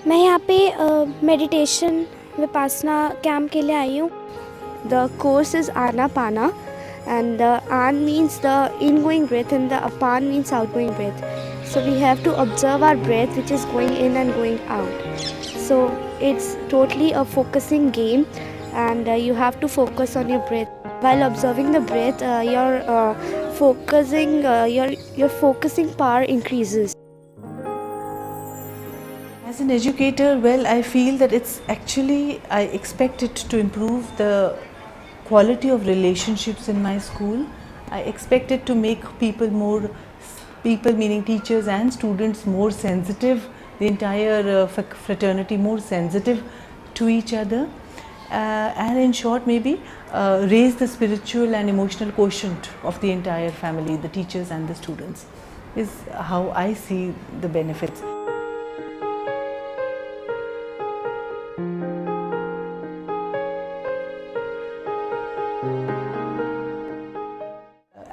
मैं यहाँ पे मेडिटेशन विपासना कैंप के लिए आई हूँ. The course is Anapana, and the An means the ingoing breath and the Apan means outgoing breath. So we have to observe our breath which is going in and going out. So it's totally a focusing game, and you have to focus on your breath. While observing the breath, your focusing power increases. As an educator, well, I feel that it's actually, I expect it to improve the quality of relationships in my school. I expect it to make people meaning teachers and students, more sensitive, the entire fraternity more sensitive to each other, and in short maybe raise the spiritual and emotional quotient of the entire family, the teachers and the students, is how I see the benefits.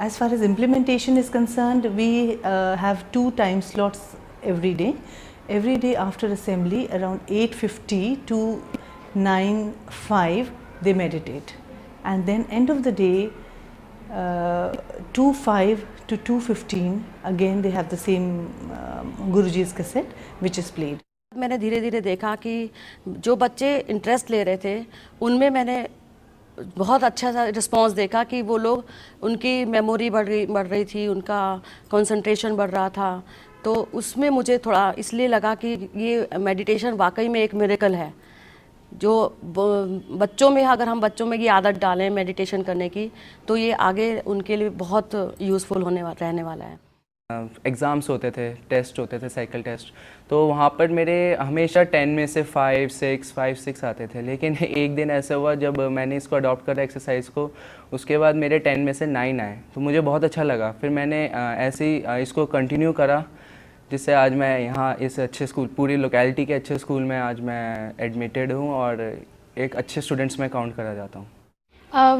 As far as implementation is concerned, we have 2 time slots every day. Every day after assembly around 8:50 to 9:05 they meditate, and then end of the day 2:05 to 2:15 again they have the same Guruji's cassette which is played. मैंने धीरे धीरे देखा कि जो बच्चे interest ले रहे थे उनमें मैंने बहुत अच्छा सा रिस्पांस देखा कि वो लोग, उनकी मेमोरी बढ़ रही थी, उनका कंसंट्रेशन बढ़ रहा था. तो उसमें मुझे थोड़ा इसलिए लगा कि ये मेडिटेशन वाकई में एक मिरेकल है. जो बच्चों में, अगर हम बच्चों में ये आदत डालें मेडिटेशन करने की, तो ये आगे उनके लिए बहुत यूज़फुल रहने वाला है. एग्ज़ाम्स होते थे, टेस्ट होते थे, साइकिल टेस्ट, तो वहाँ पर मेरे हमेशा 10 में से 5-6 आते थे. लेकिन एक दिन ऐसा हुआ जब मैंने इसको अडॉप्ट करा एक्सरसाइज को, उसके बाद मेरे 10 में से 9 आए, तो मुझे बहुत अच्छा लगा. फिर मैंने ऐसे ही इसको कंटिन्यू करा, जिससे आज मैं यहाँ इस अच्छे स्कूल, पूरी लोकेलिटी के अच्छे स्कूल में आज मैं एडमिटेड हूँ और एक अच्छे स्टूडेंट्स में काउंट करा जाता हूँ.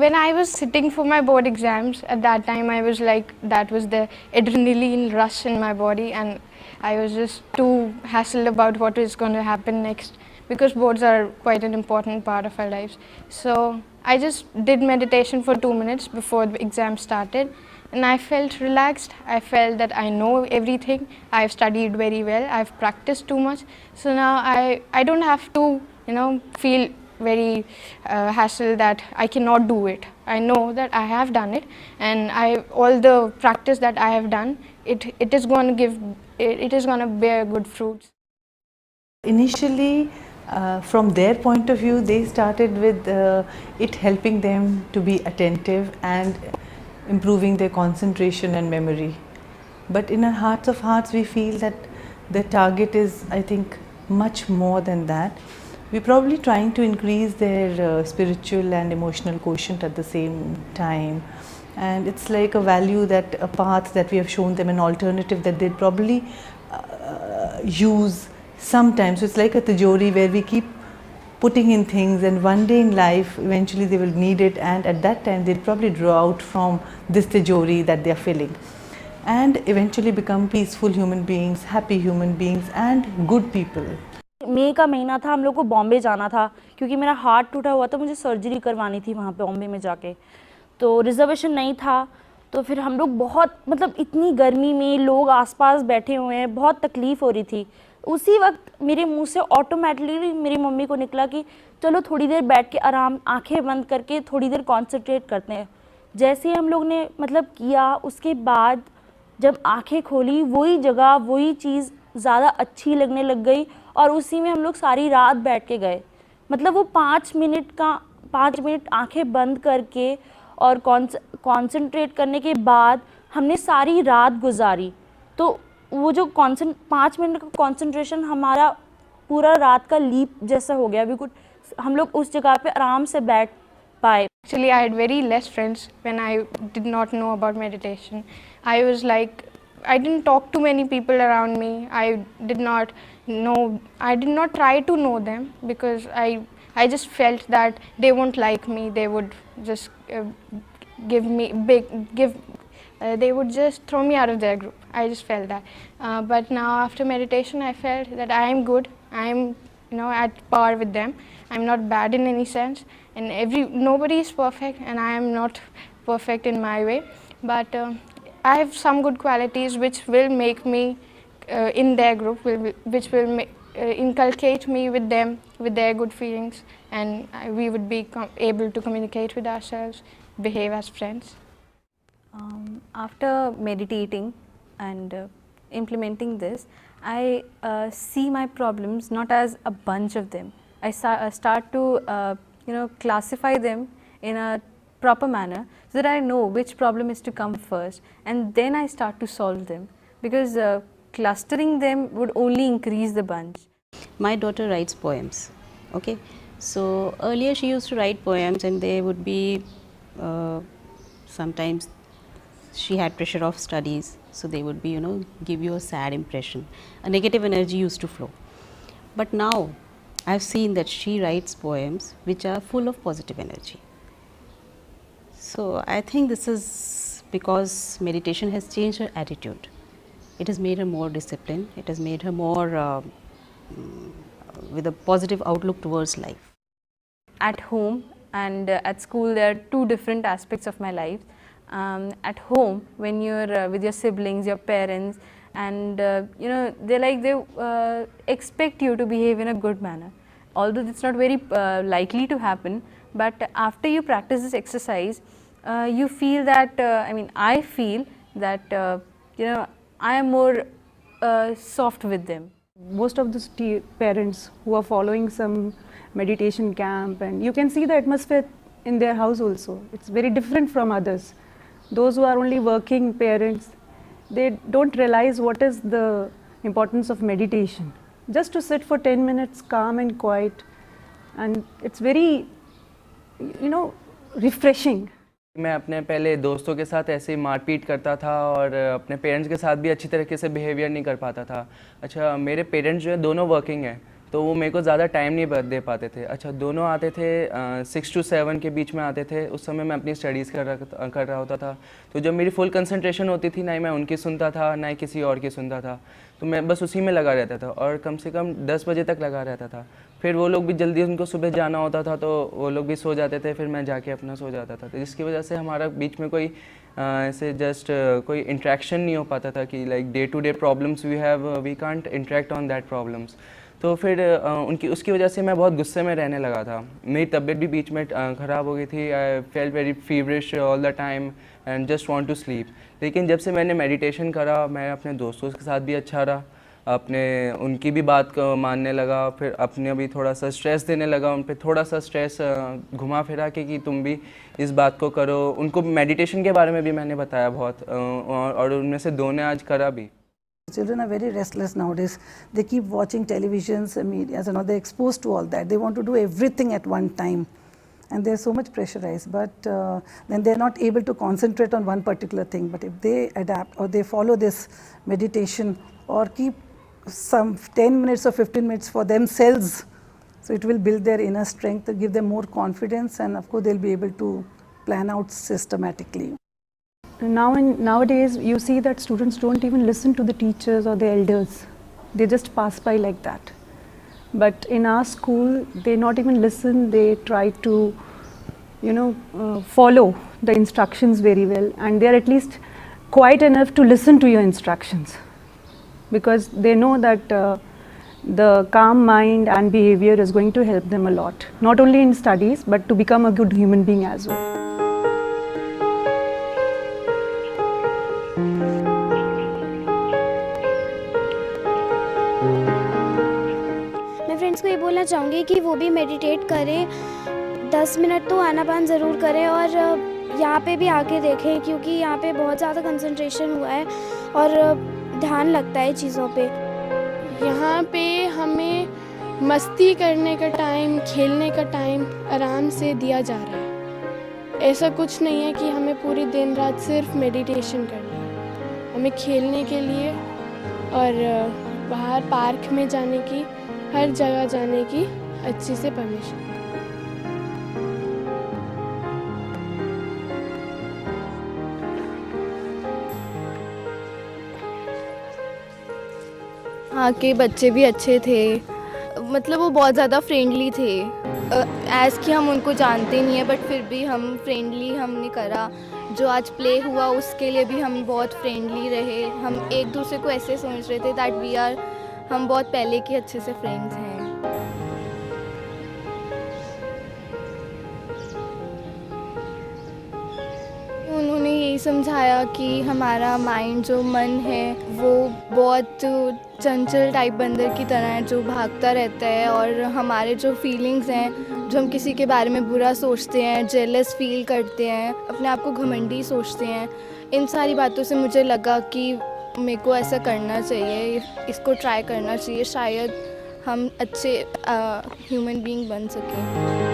When I was sitting for my board exams, at that time I was like, that was the adrenaline rush in my body, and I was just too hassled about what is going to happen next, because boards are quite an important part of our lives. So I just did meditation for 2 minutes before the exam started, and I felt relaxed. I felt that I know everything. I've studied very well. I've practiced too much. So now I don't have to, feel very hassle that I cannot do it. I know that I have done it, and all the practice that I have done, it is going to bear good fruits. Initially, from their point of view, they started with it helping them to be attentive and improving their concentration and memory. But in our hearts of hearts, we feel that the target is, I think, much more than that. We're probably trying to increase their spiritual and emotional quotient at the same time, and it's like a value, that a path that we have shown them, an alternative that they'd probably use sometimes. So it's like a tijori where we keep putting in things, and one day in life eventually they will need it, and at that time they'll probably draw out from this tijori that they are filling, and eventually become peaceful human beings, happy human beings and good people. मई का महीना था, हम लोग को बॉम्बे जाना था क्योंकि मेरा हार्ट टूटा हुआ था, मुझे सर्जरी करवानी थी वहाँ पे बॉम्बे में जाके. तो रिजर्वेशन नहीं था, तो फिर हम लोग बहुत, मतलब इतनी गर्मी में लोग आसपास बैठे हुए हैं, बहुत तकलीफ़ हो रही थी. उसी वक्त मेरे मुंह से ऑटोमेटिकली मेरी मम्मी को निकला कि चलो थोड़ी देर बैठ के आराम, आंखें बंद करके थोड़ी देर कॉन्सेंट्रेट करते हैं. जैसे ही हम लोग ने किया, उसके बाद जब आंखें खोली, वही जगह, वही चीज़ ज़्यादा अच्छी लगने लग गई, और उसी में हम लोग सारी रात बैठ के गए. वो 5 मिनट आंखें बंद करके और कॉन्सेंट्रेट करने के बाद हमने सारी रात गुजारी. तो वो जो 5 मिनट का कॉन्सेंट्रेशन हमारा पूरा रात का लीप जैसा हो गया. हम लोग उस जगह पे आराम से बैठ पाए. Actually, I had very less friends when I did not know about meditation. I was like, I didn't talk to many people around me. I did not, I did not try to know them, because I just felt that they won't like me. They would just they would just throw me out of their group. I just felt that. But now after meditation, I felt that I am good. I am, at par with them. I'm not bad in any sense, and nobody is perfect, and I am not perfect in my way. But I have some good qualities which will make me in their group, which will inculcate me with them, with their good feelings, and we would be able to communicate with ourselves, behave as friends. After meditating and implementing this, I see my problems not as a bunch of them. I start to classify them in a proper manner, so that I know which problem is to come first, and then I start to solve them, because clustering them would only increase the bunch. My daughter writes poems. Okay, so earlier she used to write poems, and they would be sometimes she had pressure of studies, so they would be give you a sad impression, a negative energy used to flow. But now I have seen that she writes poems which are full of positive energy. So I think this is because meditation has changed her attitude. It has made her more disciplined. It has made her more with a positive outlook towards life. At home and at school, there are two different aspects of my life. At home, when you're with your siblings, your parents, and they expect you to behave in a good manner. Although it's not very likely to happen, but after you practice this exercise, you feel that I feel that I am more soft with them. Most of the parents who are following some meditation camp, and you can see the atmosphere in their house also. It's very different from others. Those who are only working parents, they don't realize what is the importance of meditation. Just to sit for 10 minutes calm and quiet, and it's very refreshing. मैं अपने पहले दोस्तों के साथ ऐसे ही मारपीट करता था और अपने पेरेंट्स के साथ भी अच्छी तरीके से बिहेवियर नहीं कर पाता था। अच्छा, मेरे पेरेंट्स जो है दोनों वर्किंग हैं, तो वो मेरे को ज़्यादा टाइम नहीं दे पाते थे। अच्छा, दोनों आते थे 6 to 7 के बीच में आते थे। उस समय मैं अपनी स्टडीज़ कर रहा होता था, तो जब मेरी फुल कंसंट्रेशन होती थी, ना ही मैं उनकी सुनता था ना ही किसी और की सुनता था, तो मैं बस उसी में लगा रहता था और कम से कम 10 बजे तक लगा रहता था। फिर वो लोग भी जल्दी, उनको सुबह जाना होता था, तो वो लोग भी सो जाते थे, फिर मैं जाके अपना सो जाता था। तो जिसकी वजह से हमारा बीच में कोई ऐसे जस्ट कोई इंट्रैक्शन नहीं हो पाता था कि like day to day problems we can't interact on that problems. तो फिर उसकी वजह से मैं बहुत गुस्से में रहने लगा था। मेरी तबीयत भी बीच में ख़राब हो गई थी। I felt very feverish all the time and just want to sleep. लेकिन जब से मैंने मेडिटेशन करा, मैं अपने दोस्तों के साथ भी अच्छा रहा, उनकी भी बात को मानने लगा, फिर अपने भी थोड़ा सा स्ट्रेस देने लगा, उन पर थोड़ा सा स्ट्रेस घुमा फिरा के कि तुम भी इस बात को करो। उनको मेडिटेशन के बारे में भी मैंने बताया बहुत, और उनमें से 2 ने आज करा भी। Children are very restless nowadays. They keep watching televisions and medias, and they're exposed to all that. They want to do everything at one time, and they're so much pressurized. But then they're not able to concentrate on one particular thing. But if they adapt or they follow this meditation or keep some 10 minutes or 15 minutes for themselves, so it will build their inner strength, to give them more confidence, and of course they'll be able to plan out systematically. Nowadays, you see that students don't even listen to the teachers or the elders. They just pass by like that. But in our school, they not even listen. They try to, follow the instructions very well, and they are at least quiet enough to listen to your instructions, because they know that the calm mind and behavior is going to help them a lot, not only in studies, but to become a good human being as well. Friends को ये बोलना चाहूँगी कि वो भी meditate करें, 10 minute तो आनापान ज़रूर करें, और यहाँ पे भी आके देखें, क्योंकि यहाँ पे बहुत ज़्यादा कंसंट्रेशन हुआ है और ध्यान लगता है चीज़ों पे। यहाँ पे हमें मस्ती करने का टाइम, खेलने का टाइम आराम से दिया जा रहा है। ऐसा कुछ नहीं है कि हमें पूरी दिन रात सिर्फ मेडिटेशन करना है। हमें खेलने के लिए और बाहर पार्क में जाने की, हर जगह जाने की अच्छी से परमिशन। वहाँ के बच्चे भी अच्छे थे, मतलब वो बहुत ज़्यादा फ्रेंडली थे। एज़ कि हम उनको जानते नहीं है, बट फिर भी हम फ्रेंडली हमने करा। जो आज प्ले हुआ उसके लिए भी हम बहुत फ्रेंडली रहे। हम एक दूसरे को ऐसे समझ रहे थे दैट हम बहुत पहले के अच्छे से फ्रेंड्स हैं। उन्होंने यही समझाया कि हमारा माइंड, जो मन है, वो बहुत चंचल टाइप बंदर की तरह है जो भागता रहता है, और हमारे जो फीलिंग्स हैं, जो हम किसी के बारे में बुरा सोचते हैं, जेलस फील करते हैं, अपने आप को घमंडी सोचते हैं, इन सारी बातों से मुझे लगा कि मेरे को ऐसा करना चाहिए, इसको ट्राई करना चाहिए, शायद हम अच्छे ह्यूमन बीइंग बन सकें।